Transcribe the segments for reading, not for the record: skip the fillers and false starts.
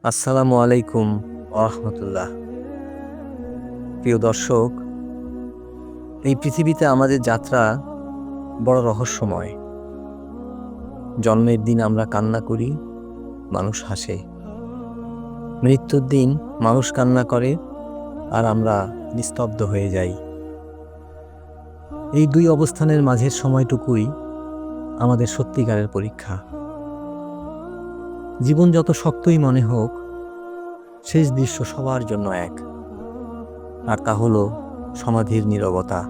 আসসালামু আলাইকুম রাহমাতুল্লাহ। প্রিয় দর্শক, এই পৃথিবীতে আমাদের যাত্রা বড় রহস্যময়। জন্মের দিন আমরা কান্না করি, মানুষ হাসে। মৃত্যুর দিন মানুষ কান্না করে আর আমরা নিস্তব্ধ হয়ে যাই। এই দুই অবস্থানের মাঝের সময়টুকুই আমাদের সত্যিকারের পরীক্ষা। জীবন যত শক্তই মনে হোক, শেষ দৃশ্য সবার জন্য এক, আর তা হলো সমাধির নীরবতা।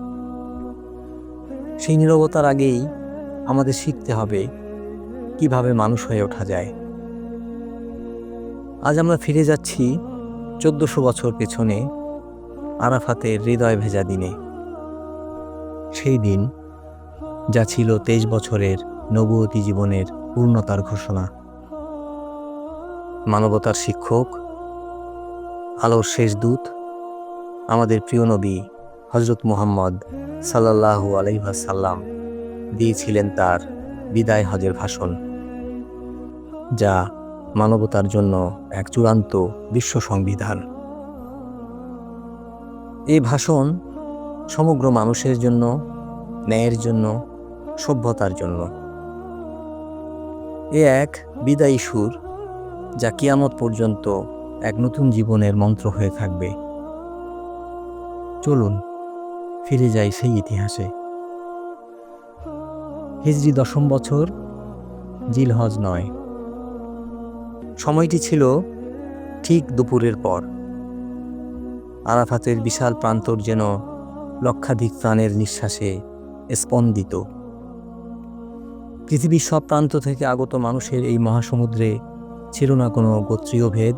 সেই নীরবতার আগেই আমাদের শিখতে হবে কিভাবে মানুষ হয়ে ওঠা যায়। আজ আমরা ফিরে যাচ্ছি 1400 বছর পেছনে, আরাফাতের হৃদয় ভেজা দিনে। সেই দিন যা ছিল 23 বছরের নবুয়তি জীবনের পূর্ণতার ঘোষণা। মানবতার শিক্ষক, আলোর শেষ দূত, আমাদের প্রিয় নবী হযরত মুহাম্মদ সাল্লাল্লাহু আলাইহি ওয়াসাল্লাম দিয়েছিলেন তার বিদায় হজের ভাষণ, যা মানবতার জন্য এক চূড়ান্ত বিশ্ব সংবিধান। এই ভাষণ সমগ্র মানুষের জন্য, ন্যায়ের জন্য, সভ্যতার জন্য। এ এক বিদায়ী সুর, যা কিয়ামত পর্যন্ত এক নতুন জীবনের মন্ত্র হয়ে থাকবে। চলুন ফিরে যাই সেই ইতিহাসে। হিজরি 10ম বছর, জিলহজ 9। সময়টি ছিল ঠিক দুপুরের পর। আরাফাতের বিশাল প্রান্তর যেন লক্ষাধিক প্রাণের নিঃশ্বাসে স্পন্দিত। পৃথিবীর সব প্রান্ত থেকে আগত মানুষের এই মহাসমুদ্রে ছিল না কোনো গোত্রীয় ভেদ,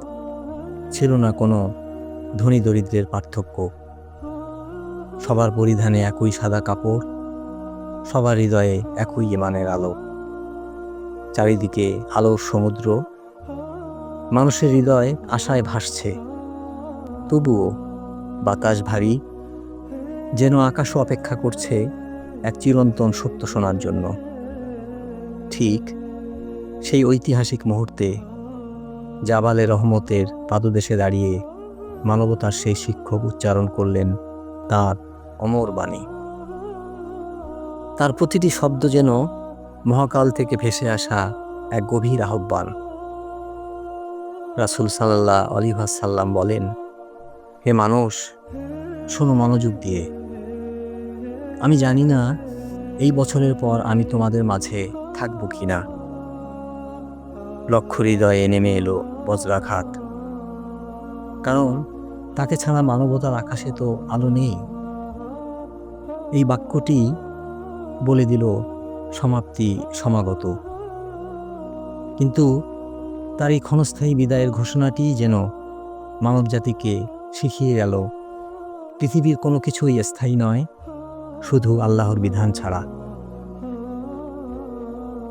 ছিল না কোনো ধনী দরিদ্রের পার্থক্য। সবার পরিধানে একই সাদা কাপড়, সবার হৃদয়ে একই ঈমানের আলো। চারিদিকে আলোর সমুদ্র, মানুষের হৃদয় আশায় ভাসছে। তবুও বাতাস ভারী, যেন আকাশও অপেক্ষা করছে এক চিরন্তন সত্য শোনার জন্য। ঠিক সেই ঐতিহাসিক মুহূর্তে জাবালে রহমতের পাদদেশে দাঁড়িয়ে মানবতার সেই শিক্ষক উচ্চারণ করলেন তার অমর বাণী। তার প্রতিটি শব্দ যেন মহাকাল থেকে ভেসে আসা এক গভীর আহ্বান। রাসূল সাল্লাল্লাহু আলাইহি ওয়াসাল্লাম বলেন, হে মানুষ, শোনো মনোযোগ দিয়ে। আমি জানি না এই বছরের পর আমি তোমাদের মাঝে থাকবো কিনা। লক্ষ হৃদয়ে নেমে এলো বজ্রাঘাত, কারণ তাকে ছাড়া মানবতার আকাশে তো আলো নেই। এই বাক্যটি বলে দিল সমাপ্তি সমাগত। কিন্তু তার এই ক্ষণস্থায়ী বিদায়ের ঘোষণাটি যেন মানবজাতিকে শিখিয়ে গেল, পৃথিবীর কোনো কিছুই স্থায়ী নয়, শুধু আল্লাহর বিধান ছাড়া।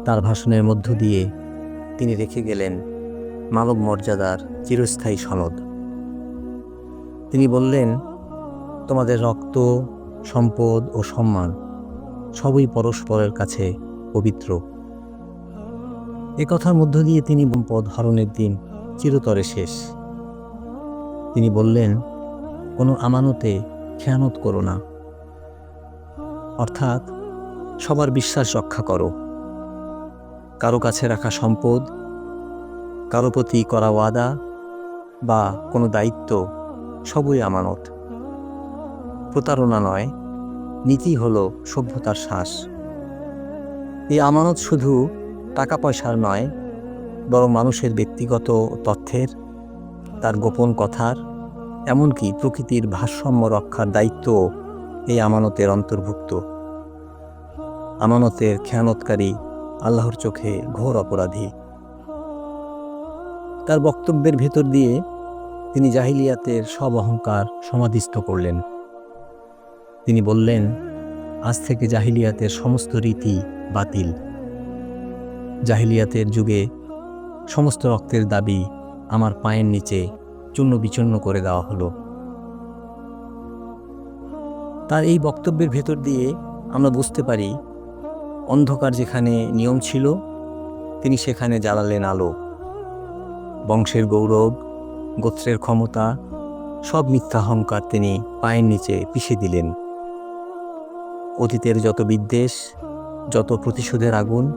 তার ভাষণের মধ্য দিয়ে তিনি রেখে গেলেন মানব মর্যাদার চিরস্থায়ী সনদ। তিনি বললেন, তোমাদের রক্ত, সম্পদ ও সম্মান সবই পরস্পরের কাছে পবিত্র। এ কথার মধ্য দিয়ে তিনি সম্পদ হরণের দিন চিরতরে শেষ। তিনি বললেন, কোনো আমানতে খেয়ানত করো না, অর্থাৎ সবার বিশ্বাস রক্ষা করো। কারো কাছে রাখা সম্পদ, কারো প্রতি করা ওয়াদা বা কোনো দায়িত্ব সবই আমানত। প্রতারণা নয়, নীতি হলো সভ্যতার শ্বাস। এই আমানত শুধু টাকা পয়সার নয়, বরং মানুষের ব্যক্তিগত তথ্যের, তার গোপন কথার, এমনকি প্রকৃতির ভারসাম্য রক্ষার দায়িত্বও এই আমানতের অন্তর্ভুক্ত। আমানতের খেয়ানতকারী আল্লাহর চোখে ঘোর অপরাধী। তার বক্তব্যের ভেতর দিয়ে তিনি জাহিলিয়াতের সব অহংকার সমাধিস্থ করলেন। তিনি বললেন, আজ থেকে জাহিলিয়াতের সমস্ত রীতি বাতিল। জাহিলিয়াতের যুগে সমস্ত রক্তের দাবি আমার পায়ের নিচে চূর্ণ বিচূর্ণ করে দেওয়া হলো। তার এই বক্তব্যের ভেতর দিয়ে আমরা বুঝতে পারি, অন্ধকার যেখানে নিয়ম ছিল, তিনি সেখানে জ্বালালেন আলো। বংশের গৌরব, গোত্রের ক্ষমতা, সব মিথ্যা অহংকার তিনি পায়ের নিচে পিষে দিলেন। অতীতের যত বিদ্বেষ, যত প্রতিশোধের আগুন,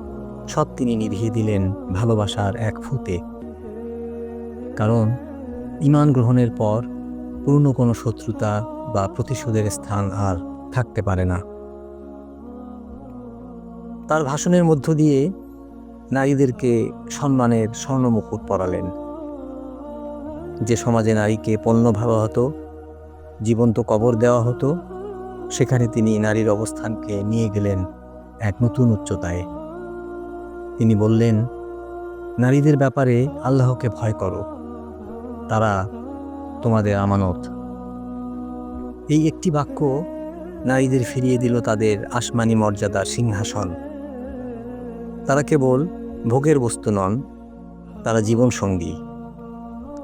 সব তিনি নিভিয়ে দিলেন ভালোবাসার এক ফুঁতে। কারণ ঈমান গ্রহণের পর পুরনো কোনো শত্রুতা বা প্রতিশোধের স্থান আর থাকতে পারে না। তার ভাষণের মধ্য দিয়ে নারীদেরকে সম্মানের স্বর্ণমুকুট পরালেন। যে সমাজে নারীকে পণ্য ভাবা হতো, জীবন্ত কবর দেওয়া হতো, সেখানে তিনি নারীর অবস্থানকে নিয়ে গেলেন এক নতুন উচ্চতায়। তিনি বললেন, নারীদের ব্যাপারে আল্লাহকে ভয় করো, তারা তোমাদের আমানত। এই একটি বাক্য নারীদের ফিরিয়ে দিল তাদের আসমানি মর্যাদার সিংহাসন। তারা কেবল ভোগের বস্তু নন, তারা জীবনসঙ্গী,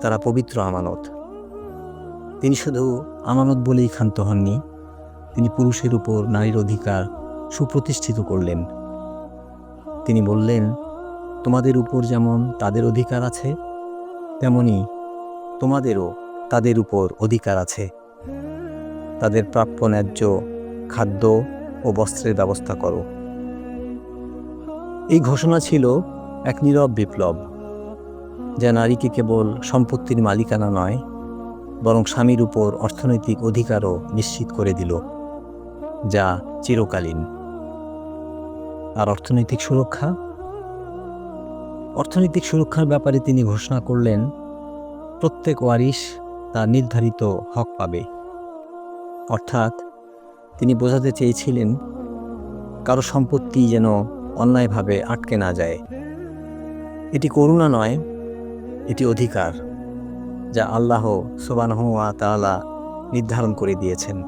তারা পবিত্র আমানত। তিনি শুধু আমানত বলেই ক্ষান্ত হননি, তিনি পুরুষের উপর নারীর অধিকার সুপ্রতিষ্ঠিত করলেন। তিনি বললেন, তোমাদের উপর যেমন তাদের অধিকার আছে, তেমনি তোমাদেরও তাদের উপর অধিকার আছে। তাদের প্রাপ্য ন্যায্য খাদ্য ও বস্ত্রের ব্যবস্থা করো। এই ঘোষণা ছিল এক নীরব বিপ্লব, যা নারীকে কেবল সম্পত্তির মালিকানা নয়, বরং স্বামীর উপর অর্থনৈতিক অধিকারও নিশ্চিত করে দিল, যা চিরকালীন। আর অর্থনৈতিক সুরক্ষার ব্যাপারে তিনি ঘোষণা করলেন, প্রত্যেক ওয়ারিশ তার নির্ধারিত হক পাবে। অর্থাৎ তিনি বোঝাতে চেয়েছিলেন, কারো সম্পত্তি যেন অন্যায়ভাবে আটকে না যায়। এটি করুণা নয়, এটি অধিকার, যা আল্লাহ সুবহানাহু ওয়া তাআলা নির্ধারণ করে দিয়েছেন।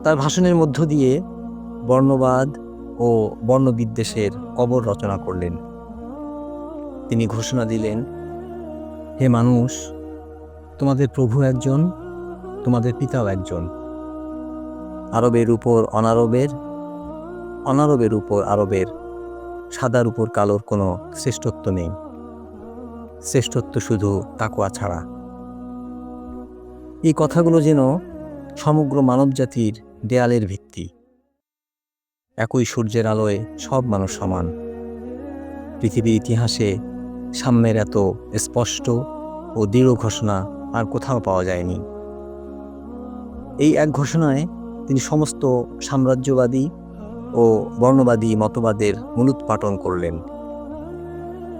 তার ভাষণের মধ্য দিয়ে বর্ণবাদ ও বর্ণবিদ্বেষের কবর রচনা করলেন। তিনি ঘোষণা দিলেন, হে মানুষ, তোমাদের প্রভু একজন, তোমাদের পিতাও একজন। আরবের উপর অনারবের, অনারবের উপর আরবের, সাদার উপর কালোর কোনো শ্রেষ্ঠত্ব নেই। শ্রেষ্ঠত্ব শুধু তাকওয়া ছাড়া। এই কথাগুলো যেন সমগ্র মানবজাতির দেয়ালের ভিত্তি। একই সূর্যের আলোয় সব মানুষ সমান। পৃথিবীর ইতিহাসে সাম্যের এত স্পষ্ট ও দৃঢ় ঘোষণা আর কোথাও পাওয়া যায়নি। এই এক ঘোষণায় তিনি সমস্ত সাম্রাজ্যবাদী ও বর্ণবাদী মতবাদের মূলোৎপাটন করলেন।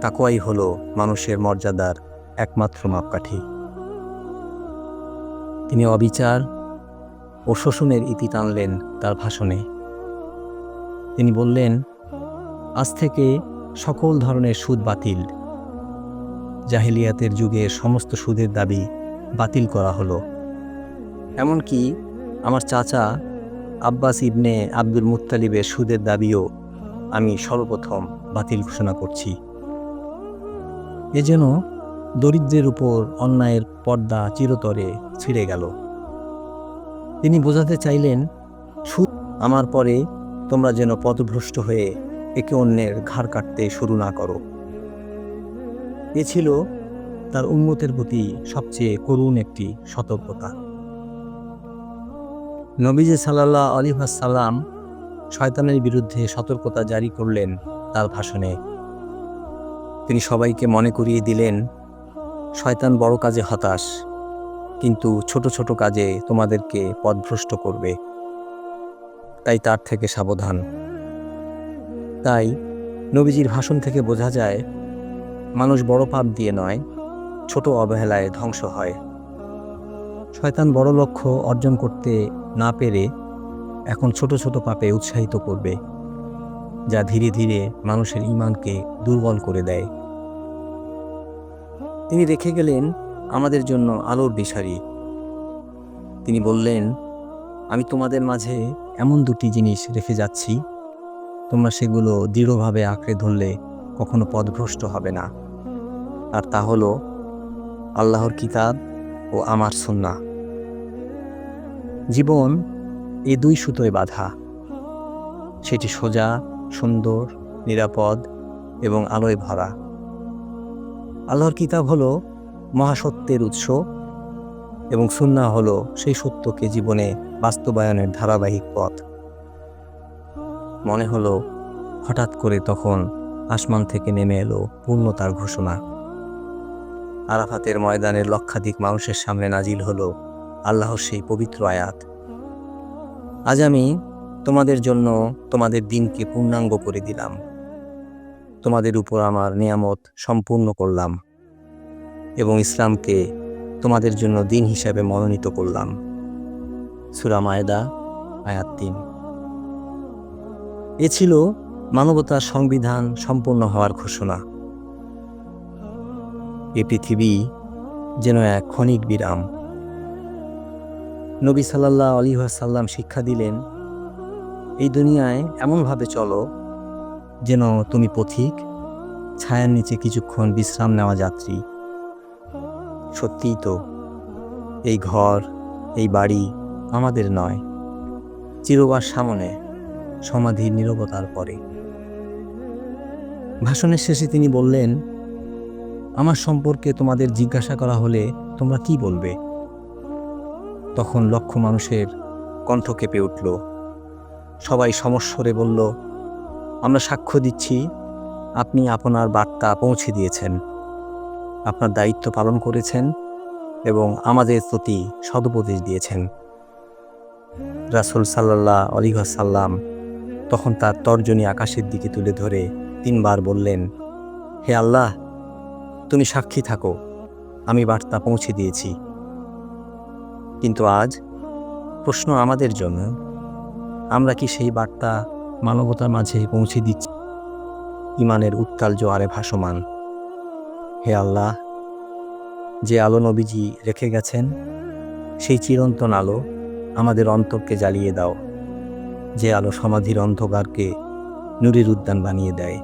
তাকওয়াই হলো মানুষের মর্যাদার একমাত্র মাপকাঠি। তিনি অবিচার ও শোষণের ইতি টানলেন তার ভাষণে। তিনি বললেন, আজ থেকে সকল ধরনের সুদ বাতিল। জাহিলিয়াতের যুগে সমস্ত সুদের দাবি বাতিল করা হলো। এমনকি আমার চাচা আব্বাস ইবনে আব্দুল মুত্তালিবের সুদের দাবিও আমি সর্বপ্রথম বাতিল ঘোষণা করছি। এ যেন দরিদ্রের উপর অন্যায়ের পর্দা চিরতরে ছিঁড়ে গেল। তিনি বোঝাতে চাইলেন, সুদ আমার পরে তোমরা যেন পথভ্রষ্ট হয়ে একে অন্যের ঘাড় কাটতে শুরু না করো। এ ছিল তার উম্মতের প্রতি সবচেয়ে করুণ একটি সতর্কতা। নবীজি সাল্লাল্লাহু আলাইহি ওয়াসাল্লাম শয়তানের বিরুদ্ধে সতর্কতা জারি করলেন তার ভাষণে। তিনি সবাইকে মনে করিয়ে দিলেন, শয়তান বড় কাজে হতাশ, কিন্তু ছোট ছোট কাজে তোমাদেরকে পথভ্রষ্ট করবে, তাই তার থেকে সাবধান। তাই নবীজির ভাষণ থেকে বোঝা যায়, মানুষ বড় পাপ দিয়ে নয়, ছোট অবহেলায় ধ্বংস হয়। শয়তান বড় লক্ষ্য অর্জন করতে না পেরে এখন ছোট ছোট পাপে উৎসাহিত করবে, যা ধীরে ধীরে মানুষের ঈমানকে দুর্বল করে দেয়। তিনি রেখে গেলেন আমাদের জন্য আলোর দিশারি। তিনি বললেন, আমি তোমাদের মাঝে এমন দুটি জিনিস রেখে যাচ্ছি, তোমরা সেগুলো দৃঢ়ভাবে আঁকড়ে ধরলে কখনো পথভ্রষ্ট হবে না। আর তা হলো আল্লাহর কিতাব ও আমার সুন্নাহ। জীবন এই দুই সুতোয় বাঁধা। সেটি সোজা, সুন্দর, নিরাপদ এবং আলোয় ভরা। আল্লাহর কিতাব হলো মহাসত্যের উৎস এবং সুন্নাহ হলো সেই সত্যকে জীবনে বাস্তবায়নের ধারাবাহিক পথ। মনে হলো হঠাৎ করে তখন আসমান থেকে নেমে এলো পূর্ণতার ঘোষণা। আরাফাতের ময়দানের লক্ষাধিক মানুষের সামনে নাজিল হলো আল্লাহর সেই পবিত্র আয়াত, আজ আমি তোমাদের জন্য তোমাদের দিনকে পূর্ণাঙ্গ করে দিলাম, তোমাদের উপর আমার নিয়ামত সম্পূর্ণ করলাম এবং ইসলামকে তোমাদের জন্য দিন হিসাবে মনোনীত করলাম। সূরা মায়েদা আয়াত ৩। এ ছিল মানবতার সংবিধান সম্পূর্ণ হওয়ার ঘোষণা। এ পৃথিবী যেন এক ক্ষণিক বিরাম। নবী সাল্লাল্লাহু আলাইহি ওয়াসাল্লাম শিক্ষা দিলেন, এই দুনিয়ায় এমনভাবে চলো যেন তুমি পথিক, ছায়ার নিচে কিছুক্ষণ বিশ্রাম নেওয়া যাত্রী। সত্যিই তো, এই ঘর, এই বাড়ি আমাদের নয়, চিরবার সামনে, সমাধির নীরবতার পরে। ভাষণের শেষে তিনি বললেন, আমার সম্পর্কে তোমাদের জিজ্ঞাসা করা হলে তোমরা কি বলবে? তখন লক্ষ মানুষের কণ্ঠ কেঁপে উঠল। সবাই সমস্বরে বলল, আমরা সাক্ষ্য দিচ্ছি আপনি আপনার বার্তা পৌঁছে দিয়েছেন, আপনার দায়িত্ব পালন করেছেন এবং আমাদের প্রতি সদুপদেশ দিয়েছেন। রাসূল সাল্লাল্লাহু আলাইহি ওয়াসাল্লাম তখন তার তর্জনী আকাশের দিকে তুলে ধরে ৩ বার বললেন, হে আল্লাহ, তুমি সাক্ষী থাকো, আমি বার্তা পৌঁছে দিয়েছি। কিন্তু আজ প্রশ্ন আমাদের জন্য, আমরা কি সেই বার্তা মানবতার মাঝে পৌঁছে দিচ্ছি ঈমানের উত্তাল জোয়ারে ভাসমান? হে আল্লাহ, যে আলো নবীজি রেখে গেছেন, সেই চিরন্তন আলো আমাদের অন্তরকে জ্বালিয়ে দাও, যে আলো সমাধির অন্ধকারকে নূরের উদ্যান বানিয়ে দেয়।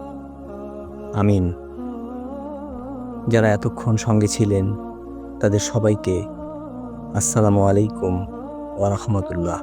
আমিন। যারা এতক্ষণ সঙ্গে ছিলেন তাদের সবাইকে আসসালামু আলাইকুম ওয়া রাহমাতুল্লাহ।